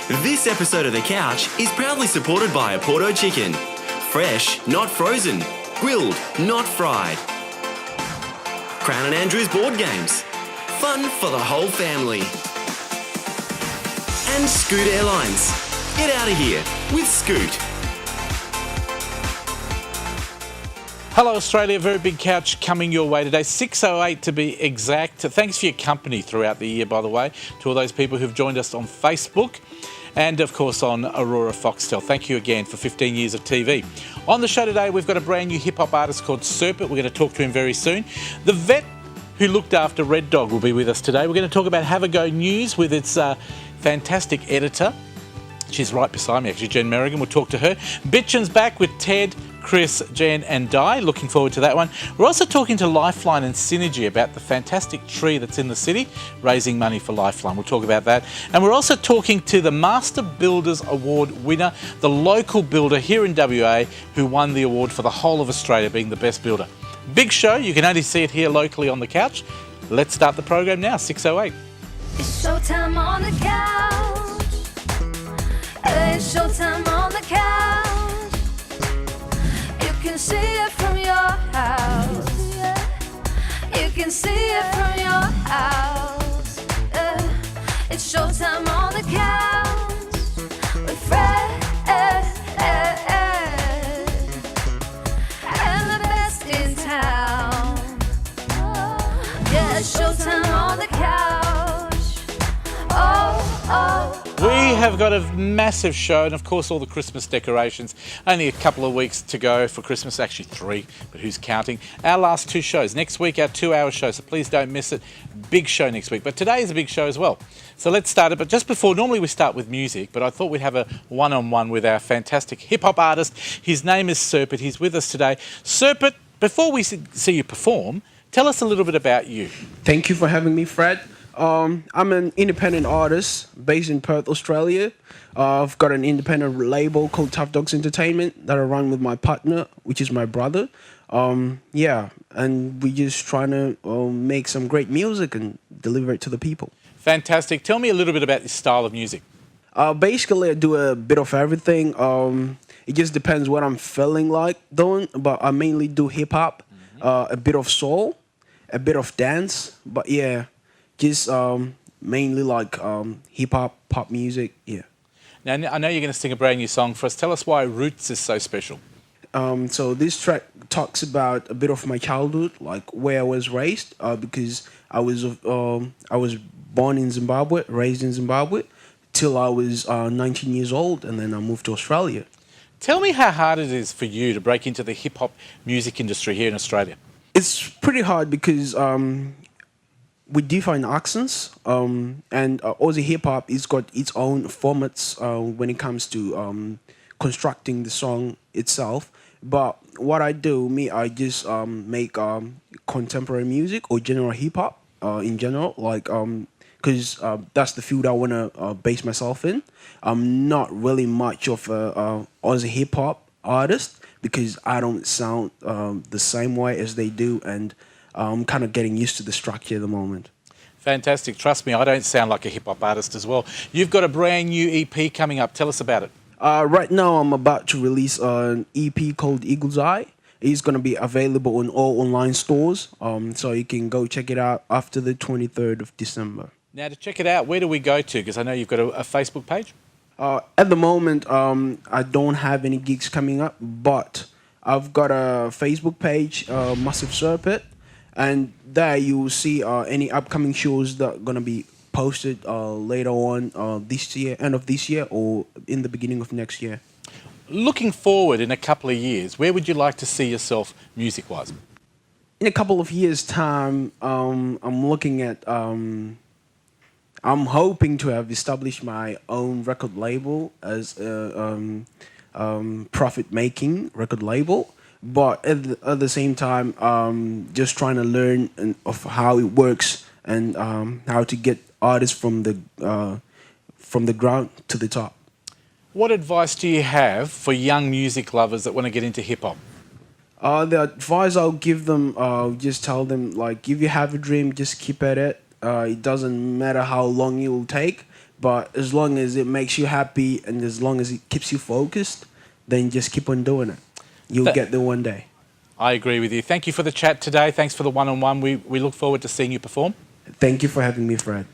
This episode of The Couch is proudly supported by Porto Chicken. Fresh, not frozen. Grilled, not fried. Crown and Andrews Board Games. Fun for the whole family. And Scoot Airlines. Get out of here with Scoot. Hello Australia, very big couch coming your way today, 6:08 to be exact. Thanks for your company throughout the year, by the way, to all those people who've joined us on Facebook and of course on Aurora Foxtel. Thank you again for 15 years of TV. On the show today, we've got a brand new hip hop artist called Serpent. We're going to talk to him very soon. The vet who looked after Red Dog will be with us today. We're going to talk about Have a Go News with its fantastic editor. She's right beside me actually, Jen Merrigan. We'll talk to her. Bitchin's back with Ted, Chris, Jen and Di. Looking forward to that one. We're also talking to Lifeline and Synergy about the fantastic tree that's in the city, raising money for Lifeline. We'll talk about that. And we're also talking to the Master Builders Award winner, the local builder here in WA who won the award for the whole of Australia being the best builder. Big show. You can only see it here locally on the couch. Let's start the program now, 6:08. It's showtime on the couch. It's showtime on the couch. You can see it from your house. You can see it from your house. It's showtime on the couch with Fred and the best in town. Yeah, it's showtime on the couch. Oh. We have got a massive show and of course all the Christmas decorations. Only a couple of weeks to go for Christmas, actually 3, but who's counting? Our last 2 shows. Next week our 2-hour show, so please don't miss it. Big show next week, but today is a big show as well. So let's start it, but just before, normally we start with music, but I thought we'd have a one-on-one with our fantastic hip-hop artist. His name is Serpent, he's with us today. Serpent, before we see you perform, tell us a little bit about you. Thank you for having me, Fred. I'm an independent artist based in Perth, Australia. I've got an independent label called Tough Dogs Entertainment that I run with my partner, which is my brother. And we're just trying to make some great music and deliver it to the people. Fantastic. Tell me a little bit about your style of music. Basically, I do a bit of everything. It just depends what I'm feeling like doing, but I mainly do hip-hop, a bit of soul, a bit of dance, but yeah. Just mainly like hip-hop, pop music, yeah. Now, I know you're going to sing a brand new song for us. Tell us why Roots is so special. So this track talks about a bit of my childhood, like where I was raised, because I was born in Zimbabwe, raised in Zimbabwe, till I was 19 years old, and then I moved to Australia. Tell me how hard it is for you to break into the hip-hop music industry here in Australia. It's pretty hard because with different accents, and Aussie hip-hop has got its own formats when it comes to constructing the song itself. But what I do, I just make contemporary music or general hip-hop in general, like because that's the field I want to base myself in. I'm not really much of a Aussie hip-hop artist because I don't sound the same way as they do, and I'm kind of getting used to the structure at the moment. Fantastic. Trust me, I don't sound like a hip-hop artist as well. You've got a brand new EP coming up. Tell us about it. Right now, I'm about to release an EP called Eagle's Eye. It's going to be available on all online stores, so you can go check it out after the 23rd of December. Now, to check it out, where do we go to? Because I know you've got a Facebook page. At the moment, I don't have any gigs coming up, but I've got a Facebook page, Massive Serpent, and there you will see any upcoming shows that are going to be posted later on this year, end of this year, or in the beginning of next year. Looking forward in a couple of years, where would you like to see yourself music-wise? In a couple of years' time, I'm looking at... I'm hoping to have established my own record label as a profit-making record label. But at the same time, just trying to learn of how it works and how to get artists from the ground to the top. What advice do you have for young music lovers that want to get into hip-hop? The advice I'll give them, just tell them, like, if you have a dream, just keep at it. It doesn't matter how long it will take, But as long as it makes you happy and as long as it keeps you focused, then just keep on doing it. You'll get there one day. I agree with you. Thank you for the chat today. Thanks for the one-on-one. We look forward to seeing you perform. Thank you for having me, Fred.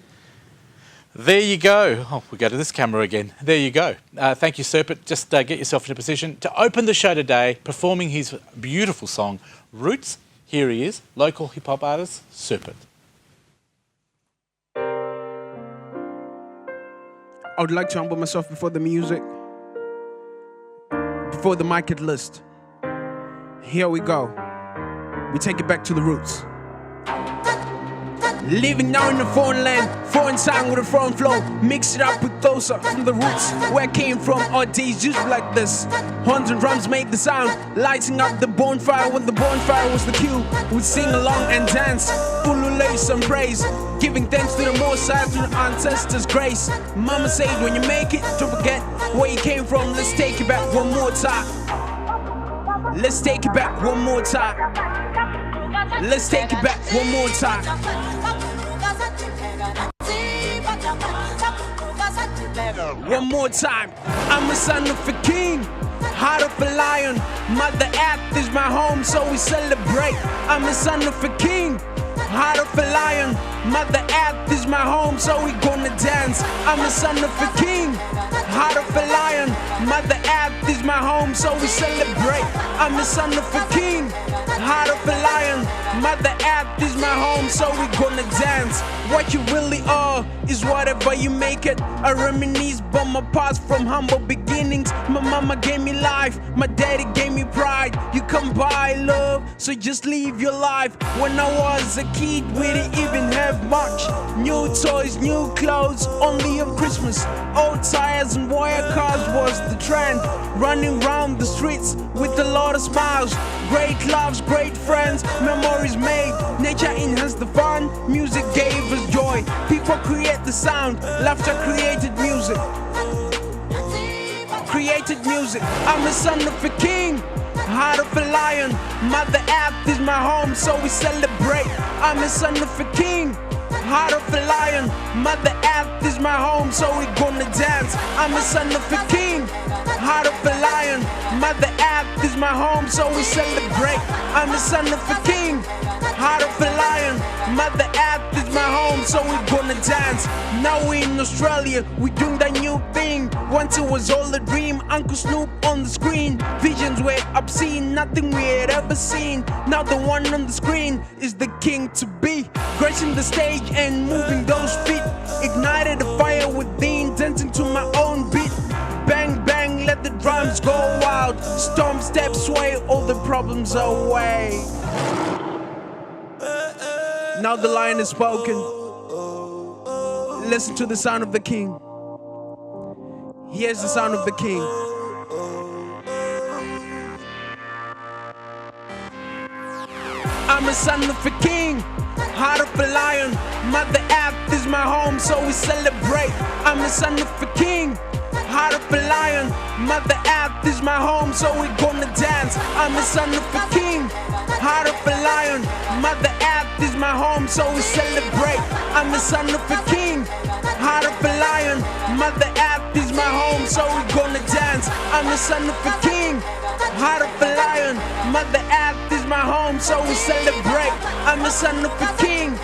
There you go. Oh, we go to this camera again. There you go. Thank you, Serpent. Just get yourself in a position to open the show today, performing his beautiful song, Roots. Here he is, local hip-hop artist, Serpent. I would like to humble myself before the music, before the market list. Here we go. We take it back to the roots. Living now in a foreign land, foreign sound with a foreign flow. Mix it up with those from the roots where I came from. Our days used like this. Horns and drums made the sound, lighting up the bonfire. When the bonfire was the cue, we'd sing along and dance. Ululate some praise, giving thanks to the Most High, to the ancestors' grace. Mama said, when you make it, don't forget where you came from. Let's take it back one more time. Let's take it back one more time. Let's take it back one more time. One more time. I'm a son of a king, heart of a lion. Mother Earth is my home, so we celebrate. I'm a son of a king, heart of a lion. Mother Earth is my home, so we gonna dance. I'm a son of a king, heart of a lion. Mother Earth is my home, so we celebrate. I'm a son of a king, heart of a lion. Mother Earth is my home, so we gonna dance. What you really are is whatever you make it. I reminisce but my past from humble beginnings. My mama gave me life, my daddy gave me pride. You come by love, so just live your life. When I was a kid, we didn't even have much. New toys, new clothes, only on Christmas. Old tires and wire cars was the trend. Running around the streets with a lot of smiles. Great loves, great friends, memories made. Nature enhanced the fun, music gave us joy. People create the sound, laughter created music. Created music. I'm the son of a king, heart of a lion. Mother Earth is my home, so we celebrate. I'm the son of a king, heart of a lion. Mother Earth is my home, so we gonna dance. I'm the son of a king, heart of a lion. Mother Earth is my home, so we celebrate. I'm the son of a king, heart of a lion. Mother Earth is my home, so we gonna dance. Now we in Australia, we doing that new thing. Once it was all a dream, Uncle Snoop on the screen. Visions were obscene, nothing we had ever seen. Now the one on the screen is the king to be. Gracing the stage and moving those feet. Ignited a fire within, dancing to my own beat. Bang, bang, let the drums go wild. Storm steps sway all the problems away. Now the lion is spoken. Listen to the sound of the king. Here's the sound of the king. I'm a son of a king, heart of a lion. Mother Earth is my home, so we celebrate. I'm a son of a king, heart of a lion. Mother Earth is my home, so we gonna dance. I'm a son of a king, heart of a lion. Mother Earth is my home, so we celebrate. I'm a son of a king, heart of a lion. Mother Earth is my home, so we gonna dance. I'm a son of a king, heart of a lion. Mother Earth is my home, so we celebrate. I'm a son of a king,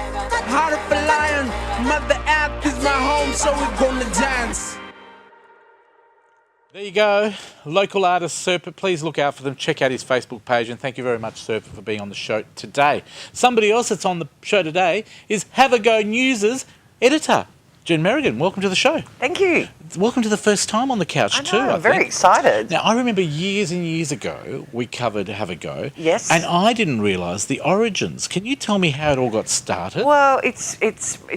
heart of a lion. Mother Earth is my home, so we gonna dance. There you go. Local artist Serpent. Please look out for them. Check out his Facebook page. And thank you very much, Serpent, for being on the show today. Somebody else that's on the show today is Have a Go News' editor, Jen Merrigan. Welcome to the show. Thank you. Welcome to the first time on the couch too. I'm very excited. Now, I remember years and years ago we covered Have a Go. Yes. And I didn't realise the origins. Can you tell me how it all got started? Well, it's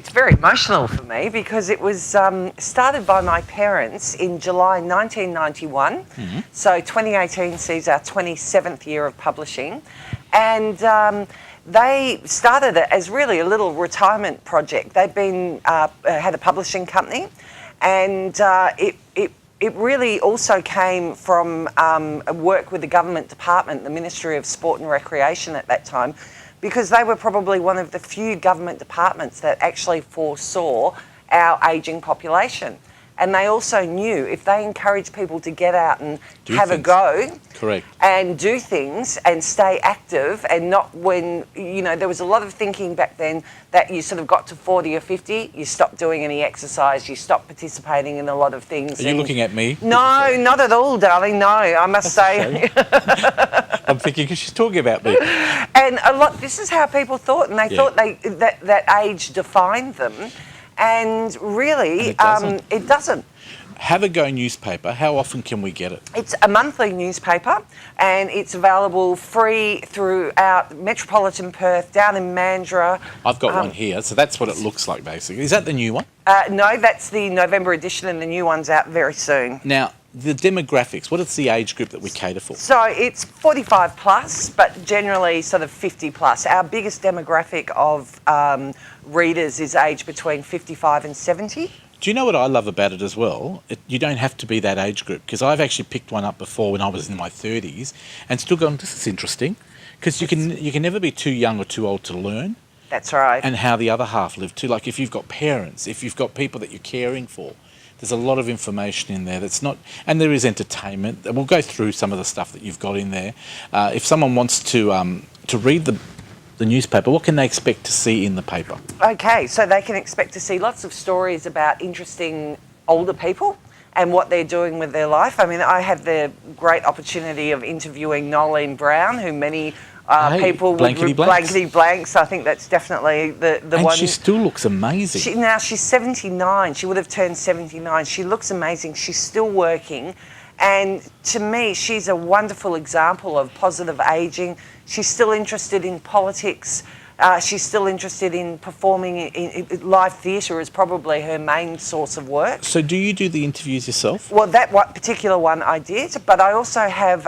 very emotional for me because it was started by my parents in July 1991. Mm-hmm. So 2018 sees our 27th year of publishing. And they started it as really a little retirement project. They'd been had a publishing company, and it really also came from a work with the government department, the Ministry of Sport and Recreation at that time, because they were probably one of the few government departments that actually foresaw our ageing population. And they also knew if they encourage people to get out and have a go Correct. and do things and stay active, and not when, you know, there was a lot of thinking back then that you sort of got to 40 or 50, you stopped doing any exercise, you stopped participating in a lot of things. Are you looking at me? No, not at all, darling, no, I must say. I'm thinking because she's talking about me. And a lot, this is how people thought, and they thought that age defined them. And really, it doesn't. Have a Go newspaper, how often can we get it? It's a monthly newspaper, and it's available free throughout metropolitan Perth, down in Mandurah. I've got one here, so that's what it looks like basically. Is that the new one? No, that's the November edition, and the new one's out very soon. Now, the demographics, what is the age group that we cater for? So it's 45 plus, but generally sort of 50 plus. Our biggest demographic of readers is aged between 55 and 70. Do you know what I love about it as well? You don't have to be that age group, because I've actually picked one up before when I was in my 30s and still gone, this is interesting, because you can never be too young or too old to learn. That's right. And how the other half live too. Like if you've got parents, if you've got people that you're caring for, there's a lot of information in there that's not, and there is entertainment. We'll go through some of the stuff that you've got in there. If someone wants to read the newspaper, what can they expect to see in the paper? Okay, so they can expect to see lots of stories about interesting older people and what they're doing with their life. I mean, I had the great opportunity of interviewing Nolene Brown, who many people would blankety blanks. I think that's definitely the and one. She still looks amazing. Now she's 79. She would have turned 79. She looks amazing. She's still working. And to me, she's a wonderful example of positive ageing. She's still interested in politics. She's still interested in performing in live theatre is probably her main source of work. So do you do the interviews yourself? Well, that particular one I did, but I also have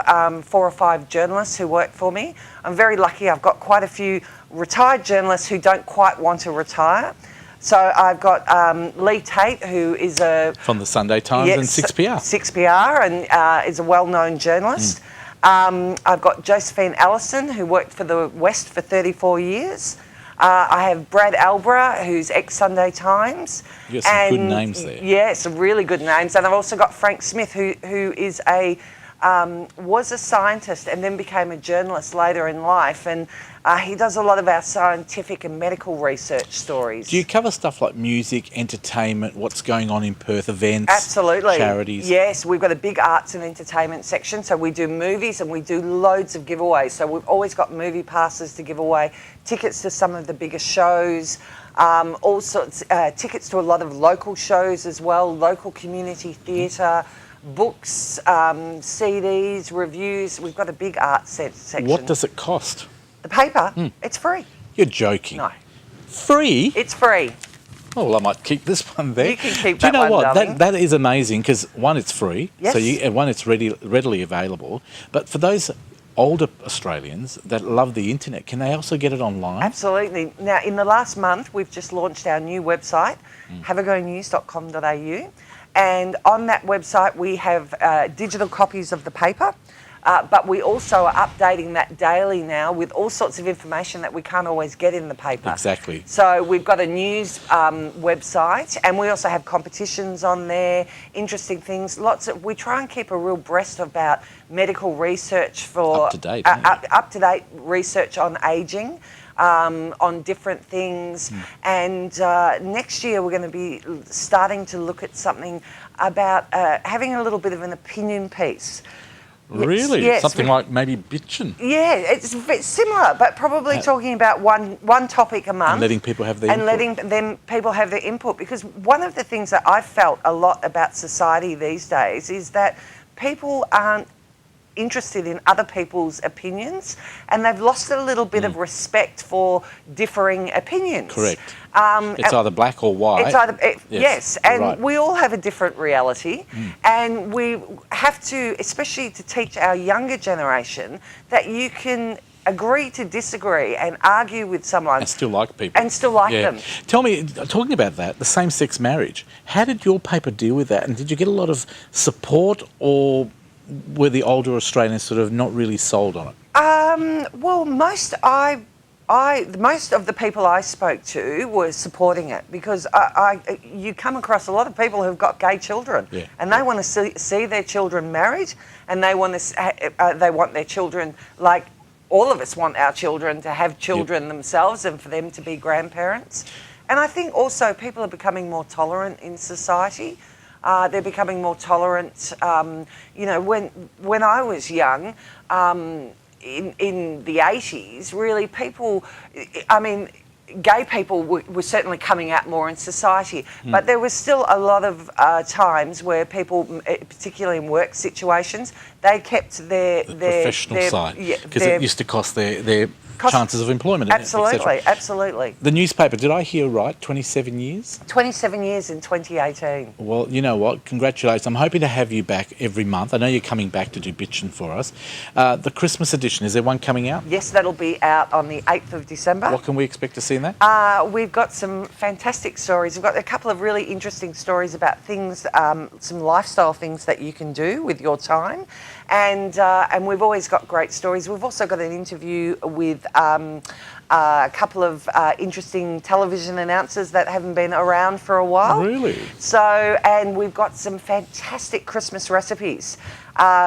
4 or 5 journalists who work for me. I'm very lucky. I've got quite a few retired journalists who don't quite want to retire. So I've got Lee Tate, who is from the Sunday Times and 6PR. 6PR, and is a well-known journalist. I've got Josephine Allison, who worked for the West for 34 years. I have Brad Alborough, who's ex-Sunday Times. You got some good names there. Yeah, some really good names. And I've also got Frank Smith, who is was a scientist and then became a journalist later in life. And he does a lot of our scientific and medical research stories. Do you cover stuff like music, entertainment, what's going on in Perth, events, Absolutely. charities? Yes, we've got a big arts and entertainment section. So we do movies and we do loads of giveaways. So we've always got movie passes to give away, tickets to some of the biggest shows, all sorts, tickets to a lot of local shows as well, local community theatre, books, CDs, reviews. We've got a big arts section. What does it cost? The paper, it's free. You're joking. No, Free? it's free. Oh, well, I might keep this one there. You can keep Do you that know one, what? darling. That is amazing because one, it's free. Yes. So one, it's readily available. But for those older Australians that love the internet, can they also get it online? Absolutely. Now, in the last month, we've just launched our new website, haveagonews.com.au. And on that website, we have digital copies of the paper. But we also are updating that daily now with all sorts of information that we can't always get in the paper. Exactly. So we've got a news website, and we also have competitions on there, interesting things. We try and keep a real breast about medical research for Up-to-date, up-to-date research on ageing. On different things, and next year we're going to be starting to look at something about having a little bit of an opinion piece. Really? Yes, Something like maybe bitchin'? Yeah, it's similar, but probably talking about one topic a month. And letting people have their and input. letting people have their input. Because one of the things that I've felt a lot about society these days is that people aren't interested in other people's opinions, and they've lost a little bit of respect for differing opinions. Correct. It's either black or white. It's either, yes, and right. we all have a different reality, and we have to, especially to teach our younger generation, that you can agree to disagree and argue with someone And still like people. and still like them. Tell me, talking about that, the same-sex marriage, how did your paper deal with that? And did you get a lot of support, or were the older Australians sort of not really sold on it? Well, most I most of the people I spoke to were supporting it because you come across a lot of people who've got gay children, Yeah. and they want to see their children married, and they want their children, like all of us want our children to have children themselves and for them to be grandparents. And I think also people are becoming more tolerant in society. They're becoming more tolerant. When I was young, in the 80s, really gay people were certainly coming out more in society, but there was still a lot of times where people, particularly in work situations, they kept their Professional side, because their it used to cost their chances of employment. Absolutely, etc. absolutely. The newspaper, did I hear right? 27 years? 27 years in 2018. Well, you know what? Congratulations. I'm hoping to have you back every month. I know you're coming back to do Bitchin' for us. The Christmas edition, is there one coming out? Yes, that'll be out on the 8th of December. What can we expect to see in that? We've got some fantastic stories. We've got a couple of really interesting stories about things, some lifestyle things that you can do with your time. And we've always got great stories. We've also got an interview with a couple of interesting television announcers that haven't been around for a while. Really? So, and we've got some fantastic Christmas recipes.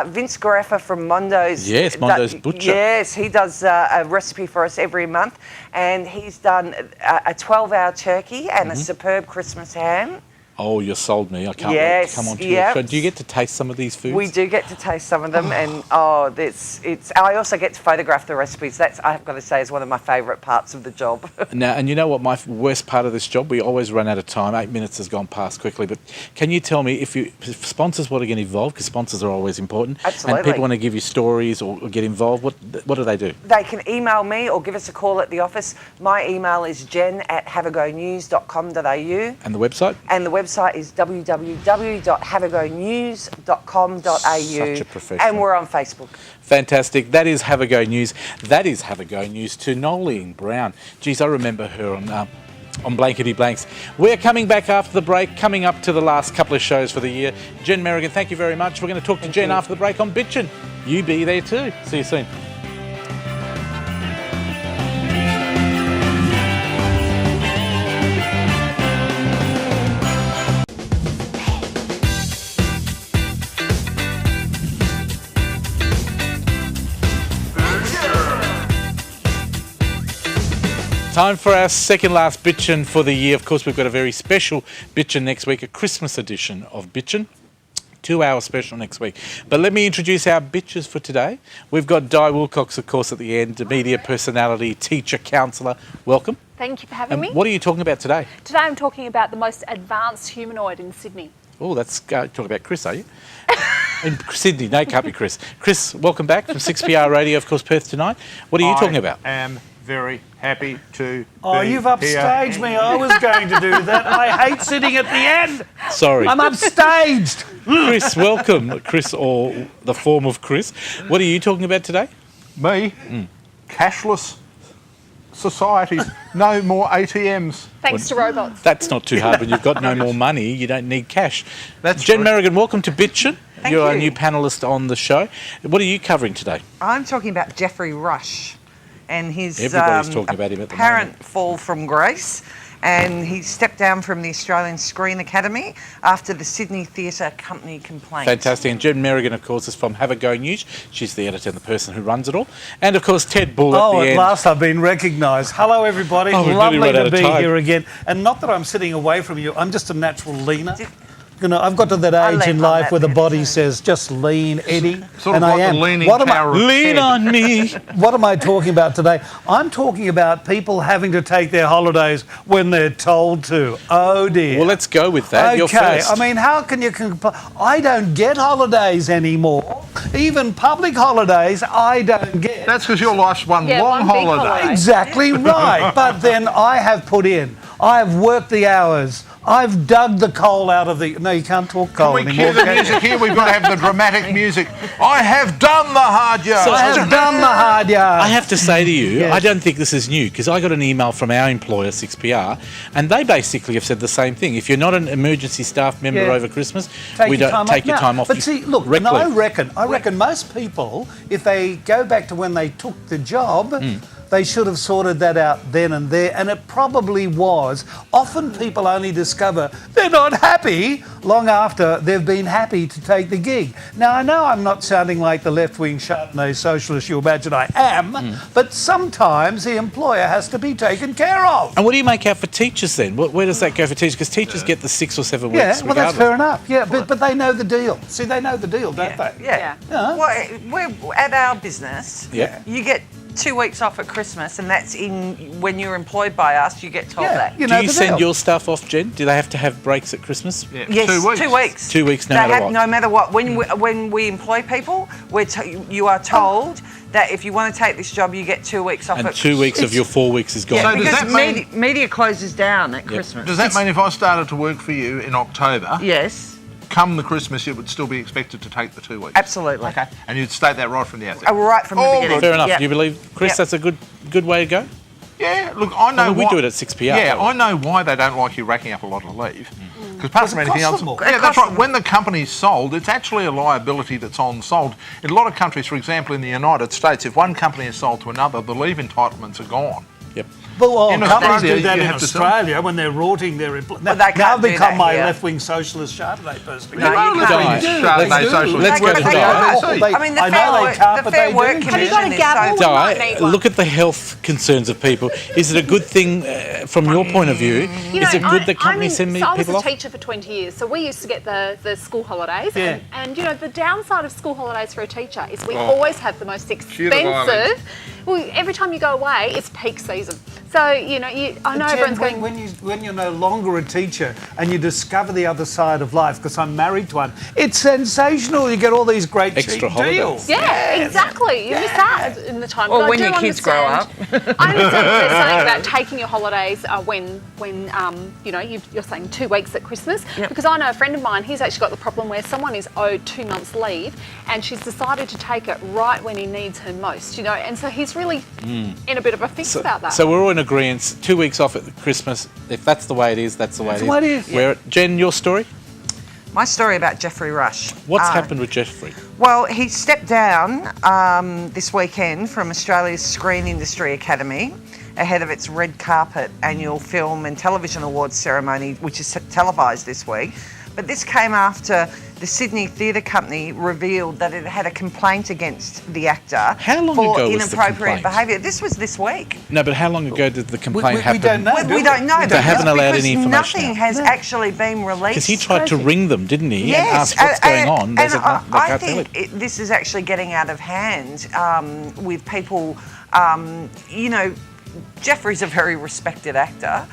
Vince Gareffa from Mondo's. Yes, Mondo's Butcher. Yes, he does a recipe for us every month, and he's done a 12-hour turkey and a superb Christmas ham. Oh, you sold me. I can't wait to come on to your show. Do you get to taste some of these foods? We do get to taste some of them, and I also get to photograph the recipes. That's, I've got to say, is one of my favourite parts of the job. Now, and you know what my worst part of this job? We always run out of time. 8 minutes has gone past quickly. But can you tell me if sponsors want to get involved, because sponsors are always important, Absolutely. and people want to give you stories or get involved, what do they do? They can email me or give us a call at the office. My email is jen@havagonews.com.au. And the website? And the website is www.havagonews.com.au. Such a professional. And we're on Facebook. Fantastic. That is Have a Go News. That is Have a Go News to Nolene Brown. Geez, I remember her on Blankety Blanks. We're coming back after the break, coming up to the last couple of shows for the year. Jen Merrigan, thank you very much. We're going to talk to Jen after the break on Bitchin'. You be there too. See you soon. Time for our second last Bitchin' for the year. Of course, we've got a very special Bitchin' next week, a Christmas edition of Bitchin'. 2-hour special next week. But let me introduce our bitches for today. We've got Di Wilcox, of course, at the end, a media personality, teacher, counsellor. Welcome. Thank you for having me. What are you talking about today? Today I'm talking about the most advanced humanoid in Sydney. Oh, that's talking about Chris, are you? In Sydney, no, it can't be Chris. Chris, welcome back from 6PR Radio, of course, Perth tonight. What are you talking about? I am very happy to Oh, be you've here. upstaged me. I was going to do that. I hate sitting at the end. Sorry. I'm upstaged. Chris, welcome. Chris, or the form of Chris. What are you talking about today? Me, cashless societies, no more ATMs. Thanks to robots. That's not too hard when you've got no more money. You don't need cash. That's Jen true. Merrigan, welcome to Bitchin'. Thank You're you. our new panellist on the show. What are you covering today? I'm talking about Geoffrey Rush and his Everybody's talking about him at the apparent moment. fall from grace. And he stepped down from the Australian Screen Academy after the Sydney Theatre Company complaint. Fantastic. And Jen Merrigan, of course, is from Have a Go News. She's the editor and the person who runs it all. And, of course, Ted Bull Oh, at the at end. last I've been recognised. Hello, everybody. Oh, we've nearly Lovely run out to of be time. here again. And not that I'm sitting away from you. I'm just a natural leaner. You know, I've got to that I age lean in on life that where the bit, body too. says, just lean, Eddie. Sort of and like I am. the leaning What am I- tower of Lean Ted. on me. What am I talking about today? I'm talking about people having to take their holidays when they're told to. Oh, dear. Well, let's go with that. You're Okay, first. I mean, how can you I don't get holidays anymore. Even public holidays, I don't get. That's because your life's one Yeah, long one big holiday. holiday. Exactly right. But then I have put in. I've worked the hours. I've dug the coal out of the... No, you can't talk coal Can we anymore. cue the music here? We've got to have the dramatic music. I have done the hard yards. I have done the hard yards. I have to say to you, Yes. I don't think this is new, because I got an email from our employer, 6PR, and they basically have said the same thing. If you're not an emergency staff member Yeah. over Christmas, Take we your don't time take off your now. time off. But You- see, look, rec and I leave. reckon most people, if they go back to when they took the job, They should have sorted that out then and there, and it probably was. Often people only discover they're not happy long after they've been happy to take the gig. Now, I know I'm not sounding like the left-wing Chardonnay socialist you imagine I am, but sometimes the employer has to be taken care of. And what do you make out for teachers then? Where does that go for teachers? Because teachers get the 6 or 7 weeks. Yeah, well, that's regardless. fair enough. Yeah, but they know the deal. See, they know the deal, don't they? Yeah. Yeah. Well, we're at our business. Yeah. You get 2 weeks off at Christmas, and that's when you're employed by us. You get told Yeah, that. you Do know you the send deal. your staff off, Jen? Do they have to have breaks at Christmas? Yeah, Yes, 2 weeks. 2 weeks. 2 weeks, no They matter have, what. no matter what. When we employ people, you are told that if you want to take this job, you get 2 weeks off. And at 2 weeks of your 4 weeks is gone. Yeah, So does because that mean- media closes down at Christmas. Does that mean if I started to work for you in October, Yes, come the Christmas, you would still be expected to take the 2 weeks? absolutely. Okay. And you'd state that right from the outset? Right from the Oh, beginning. Fair enough. Yeah. Do you believe, Chris, Yep. that's a good way to go? Yeah, look, I know I mean, we why- do it at 6 p.m. Yeah, I know why they don't like you racking up a lot of leave. Because apart from it anything costs else, them more. yeah, It that's costs right. them When the company's sold, it's actually a liability that's on sold. In a lot of countries, for example, in the United States, if one company is sold to another, the leave entitlements are gone. Yep. Well, In companies Australia, do that you in have to sell. Australia when they're rorting their employees. Well, they Now can't I've do become that my here. left-wing socialist Chardonnay person. No, you Let's can't. be do. Chardonnay They do. socialist. Let's go to They Di. can't. They- I mean, the I Fair know they Work, can't, the but Fair they Work do. Have you Commission got a is gavel? so... might need Di, one. look at the health concerns of people. Is it a good thing, from your point of view, You is know, it good that companies send so I was people a off? teacher for 20 years, so we used to get the school holidays. Yeah. And, you know, the downside of school holidays for a teacher is we always have the most Cue the violins. expensive. Well, every time you go away, it's peak season. So, you know, I know Jen, everyone's going... when you're no longer a teacher and you discover the other side of life, because I'm married to one, it's sensational. You get all these great Extra cheap holidays. Yeah, deals. Yes. exactly. You miss that in the time. Or But I when do your kids grow understand- I understand what they're saying about taking your holidays when you know, you're saying 2 weeks at Christmas. Yep. Because I know a friend of mine, he's actually got the problem where someone is owed 2 months leave and she's decided to take it right when he needs her most, you know, and so he's really in a bit of a fix about that. So we're all in agreement. 2 weeks off at Christmas. If that's the way it is, that's the way That's the way it is. Jen, your story? My story about Jeffrey Rush. What's happened with Jeffrey? Well, he stepped down this weekend from Australia's Screen Industry Academy ahead of its red carpet annual film and television awards ceremony, which is televised this week. But this came after the Sydney Theatre Company revealed that it had a complaint against the actor How long for ago was the inappropriate complaint? behaviour. This was this week. No, but how long ago did the complaint we happen? don't know. We don't know. They haven't allowed any information Nothing out. has actually been released. Because he tried to ring them, didn't he? Yes, And ask what's going on. They And said, "No, they I can't tell think it." this is actually getting out of hand with people. You know, Jeffrey's a very respected actor.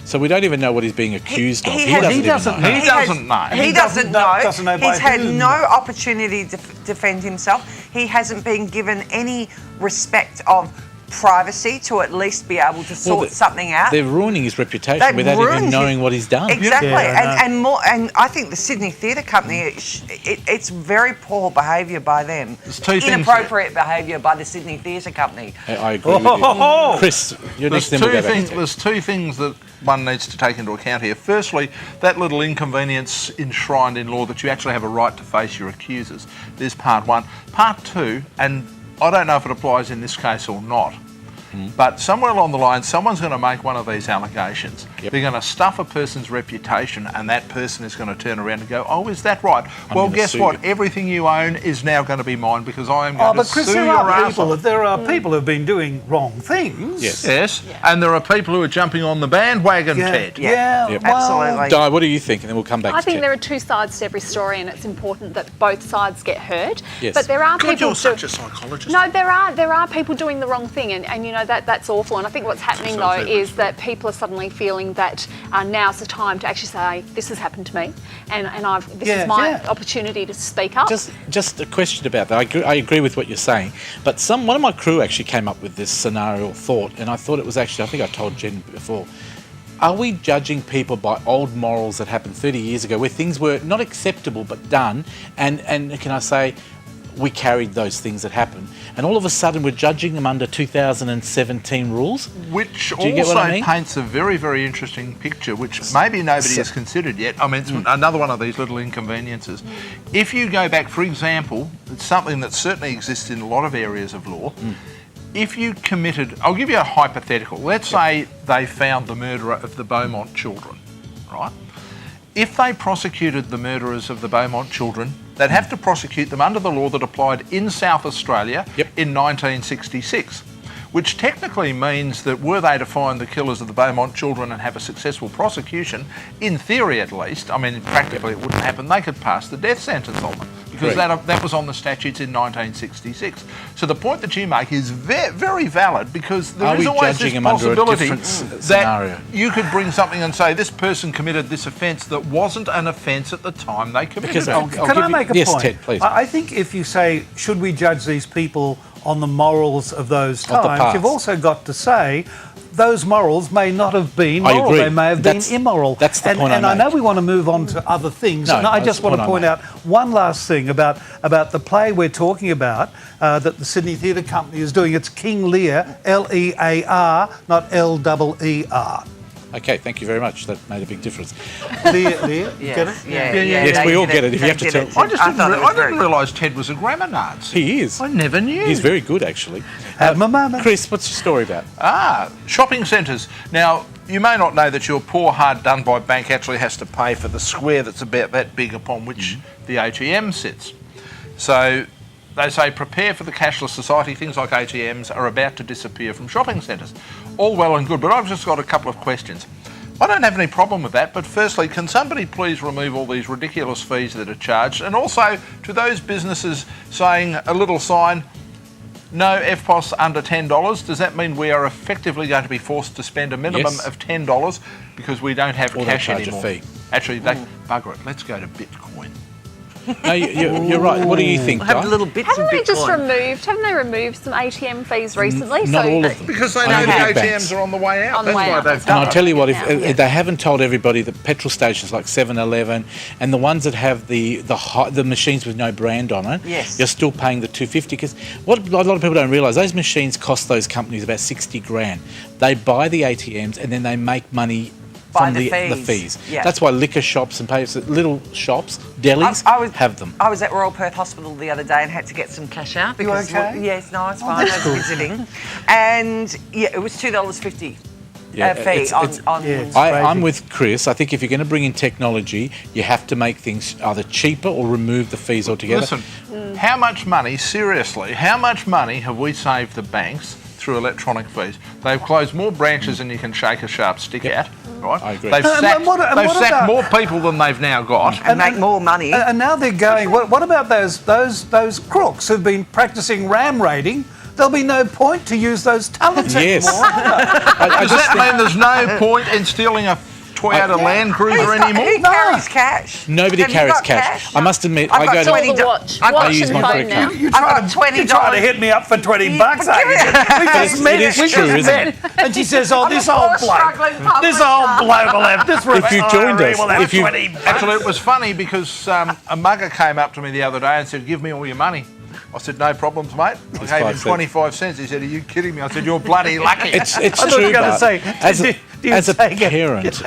So we don't even know what he's being accused of. He has- doesn't, doesn't even know. know. He doesn't know. He doesn't know. doesn't know by He's had whom. no opportunity to defend himself. He hasn't been given any respect of privacy to at least be able to sort something out. They're ruining his reputation They've without even ruined knowing his- what he's done. Exactly, Yeah, I know. and more. And I think the Sydney Theatre Company, it's very poor behaviour by them. There's two things Inappropriate behaviour by the Sydney Theatre Company. I agree with you. Chris, you're next, then we'll go back to you. There's two things that one needs to take into account here. Firstly, that little inconvenience enshrined in law that you actually have a right to face your accusers. There's part one. Part two, and I don't know if it applies in this case or not, but somewhere along the line, someone's going to make one of these allegations. Yep. They're going to stuff a person's reputation, and that person is going to turn around and go, "Oh, is that right? Well, gonna guess sue what? you." Everything you own is now going to be mine because I am Oh, going but to Chris, sue there your are ass people. off." There are people who've been doing wrong things. Yes. Yes, and there are people who are jumping on the bandwagon, Yeah. Ted. Yeah. Yep. Well, Absolutely. Di, what do you think? And then we'll come back I to think Jen. there are two sides to every story, and it's important that both sides get heard. Yes. But there are God, people. you're such a psychologist. No, there are people doing the wrong thing, and you know that's awful. And I think what's happening though is that people are suddenly feeling that now's the time to actually say this has happened to me, and this Yeah, is my yeah. opportunity to speak up. Just a question about that. I agree with what you're saying, but one of my crew actually came up with this scenario thought, and I thought it was actually, I think I told Jen before, are we judging people by old morals that happened 30 years ago where things were not acceptable but done, and can I say, we carried those things that happened, and all of a sudden we're judging them under 2017 rules? Which Do you get also what I mean? paints a very, very interesting picture, which maybe nobody has considered yet. I mean, it's another one of these little inconveniences. If you go back, for example, it's something that certainly exists in a lot of areas of law. if you committed, I'll give you a hypothetical. Let's say they found the murderer of the Beaumont children, right? If they prosecuted the murderers of the Beaumont children, they'd have to prosecute them under the law that applied in South Australia in 1966, which technically means that were they to find the killers of the Beaumont children and have a successful prosecution, in theory at least, I mean practically it wouldn't happen, they could pass the death sentence on them, because that was on the statutes in 1966. So the point that you make is very valid, because there is always this possibility that you could bring something and say this person committed this offence that wasn't an offence at the time they committed it. Can I make a point? Yes, Ted, please. I think if you say, should we judge these people on the morals of those Of the times, past. you've also got to say those morals may not have been I moral. agree. They may have been immoral. That's the point and I I know make. we want to move on to other things. No, and I that's just the want to point I point make. out one last thing about the play we're talking about that the Sydney Theatre Company is doing. It's King Lear, Lear, not Leer. Okay, thank you very much. That made a big difference. Lear, you get it? Yes, we all get it. If you have to tell, I didn't realise Ted was a grammar Nazi. he is. I never knew. He's very good, actually. Have my moment. Chris, what's your story about? Shopping centres. Now, you may not know that your poor, hard-done-by bank actually has to pay for the square that's about that big upon which the ATM sits. So they say prepare for the cashless society. Things like ATMs are about to disappear from shopping centres. All well and good, but I've just got a couple of questions. I don't have any problem with that, but firstly, can somebody please remove all these ridiculous fees that are charged? And also, to those businesses saying a little sign, no FPOS under $10, does that mean we are effectively going to be forced to spend a minimum of $10 because we don't have Or they cash charge a anymore? fee. Actually, they bugger it. Let's go to Bitcoin. No, you're right. What do you think, Have Di? little bits Haven't of they just Bitcoin. haven't they removed some ATM fees recently? Not all of them. Because they Only know the the big ATMs banks. are on the way out. On the That's way why out, they've that's done And it. I'll tell you what, Yeah. if they haven't told everybody that petrol stations like 7-Eleven and the ones that have the machines with no brand on it, Yes. you're still paying the $250. Because what a lot of people don't realise, those machines cost those companies about $60,000. They buy the ATMs and then they make money By from the the fees. fees. Yeah. That's why liquor shops and little shops, delis, have them. I was at Royal Perth Hospital the other day and had to get some cash out. You Because okay? yes, no, it's fine. I was visiting. And yeah, it was $2.50 Yeah, fee it's- on yeah, it's- I'm with Chris. I think if you're going to bring in technology, you have to make things either cheaper or remove the fees altogether. Listen, how much money, seriously, how much money have we saved the banks through electronic fees? They've closed more branches than you can shake a sharp stick at, right? I agree. They've And sacked, what about- more people than they've now got. and make more money. And now they're going. What about those crooks who've been practicing ram raiding? There'll be no point to use those talents Yes. anymore. I Does just that think mean there's no point in stealing a Toyota Land Cruiser anymore? Who carries cash? nobody Have you carries got cash. I must admit, I've I got go to. 20 the watch, I've got watch use and my phone credit now. card. You I've got trying $20. to hit me up for $20 Yeah, bucks, but are you? give We just It met. is We true, just isn't met. it? And she says, "Oh, I'm this a old poor, struggling bloke, this old publisher." bloke will have this If you joined us, will have if you- 20 bucks." Actually, it was funny because a mugger came up to me the other day and said, "Give me all your money." I said, "No problems, mate." I gave him 5 cents. 25 cents. He said, "Are you kidding me?" I said, "You're bloody lucky." It's I thought you true, were going to but say, as do you a take it? parent,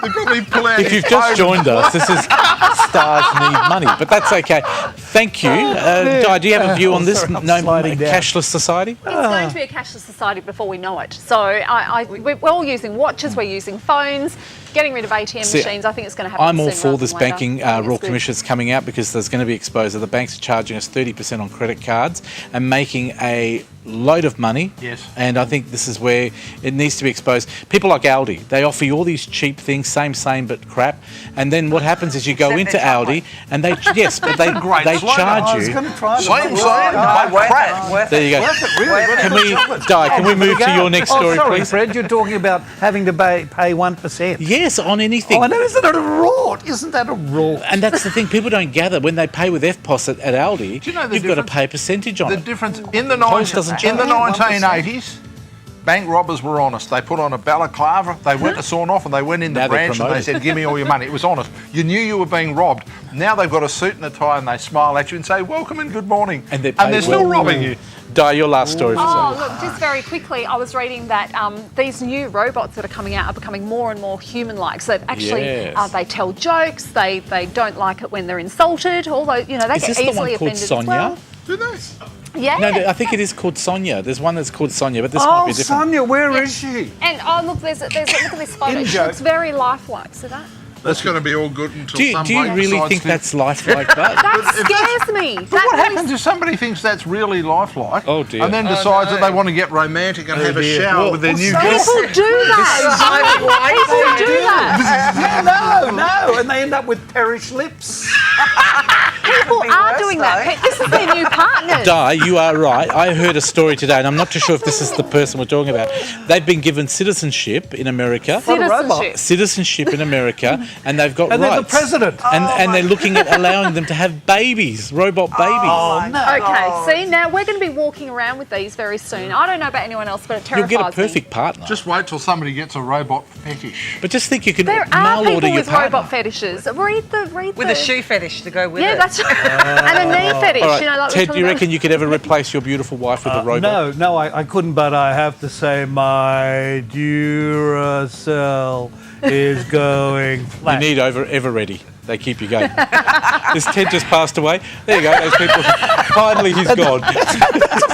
They probably pull out if his you've just phone. joined us, this is Stars Need Money, but that's okay. Thank you. Di, do you have a view on this? Sorry, I'm No sliding down. cashless society? It's going to be a cashless society before we know it. So we're all using watches, we're using phones, getting rid of ATM See, machines. I think it's going to happen I'm all sooner for rather this than later. banking I think Royal it's good. Commission's coming out because there's going to be exposed that the banks are charging us 30% on credit cards and making a load of money. Yes. And I think this is where it needs to be exposed. People like Aldi, they offer you all these cheap things, same but crap. And then what happens is you go Except into they're Aldi and they great they slogan. charge I was you. going to try Same, that. same, Worth crap. it, worth There it. you go. Worth it, really. Worth Can it. we, Di, can we move to your next story, sorry, please? Fred, you're talking about having to pay 1%. Yes, on anything. Oh, I know, isn't that a rort? Isn't that a rort? And that's the thing, people don't gather when they pay with FPOS at Aldi, Do you know the you've got to difference? pay a percentage on The it. difference in the Coles doesn't in the charge. 1980s, bank robbers were honest. They put on a balaclava, they went to sawn off, and they went in Now the they're branch and they promoted. said, "Give me all your money." It was honest. You knew you were being robbed. Now they've got a suit and a tie and they smile at you and say, "Welcome and good morning," And they're, they're still well. robbing you. Di, your last story. Oh, look, just very quickly, I was reading that these new robots that are coming out are becoming more and more human-like. So actually, Yes. they tell jokes, they don't like it when they're insulted, although, they Is get this the one easily called offended as Sonia? well. Do they? Yeah. No, I think it is called Sonia. There's one that's called Sonia, but this might Oh, be different. Sonia, where is she? And look, look at this photo. In She joke. looks very lifelike. So that That's going to be all good until Do you somebody really decides think to- that's lifelike, Bud? that scares me. But what happens if somebody thinks that's really lifelike Oh, dear. and then decides that they want to get romantic and have a dear. shower Well, with their new so- girlfriend? People do that. People do that. No, and they end up with perish lips. People be are worse, doing that. though. This is their new partners. Di, you are right. I heard a story today, and I'm not too sure if this is the person we're talking about. They've been given citizenship in America. Citizenship. Citizenship in America, and they've got And they're rights. the president. And they're looking at allowing them to have babies, robot babies. Oh, no. Okay, see, now we're going to be walking around with these very soon. I don't know about anyone else, but it You'll terrifies get a perfect partner. Just wait till somebody gets a robot fetish. But just think you can There are mail order people your with partner. robot fetishes. Read With a shoe fetish to go with Yeah, it. that's right. And a knee fetish. All right, You know, like Ted, we're do you talking reckon you could ever replace your beautiful wife with a robot? No, I couldn't, but I have to say my Duracell is going You flat. need ever ready. They keep you going. This Ted just passed away. There you go. Those people. Finally, he's gone.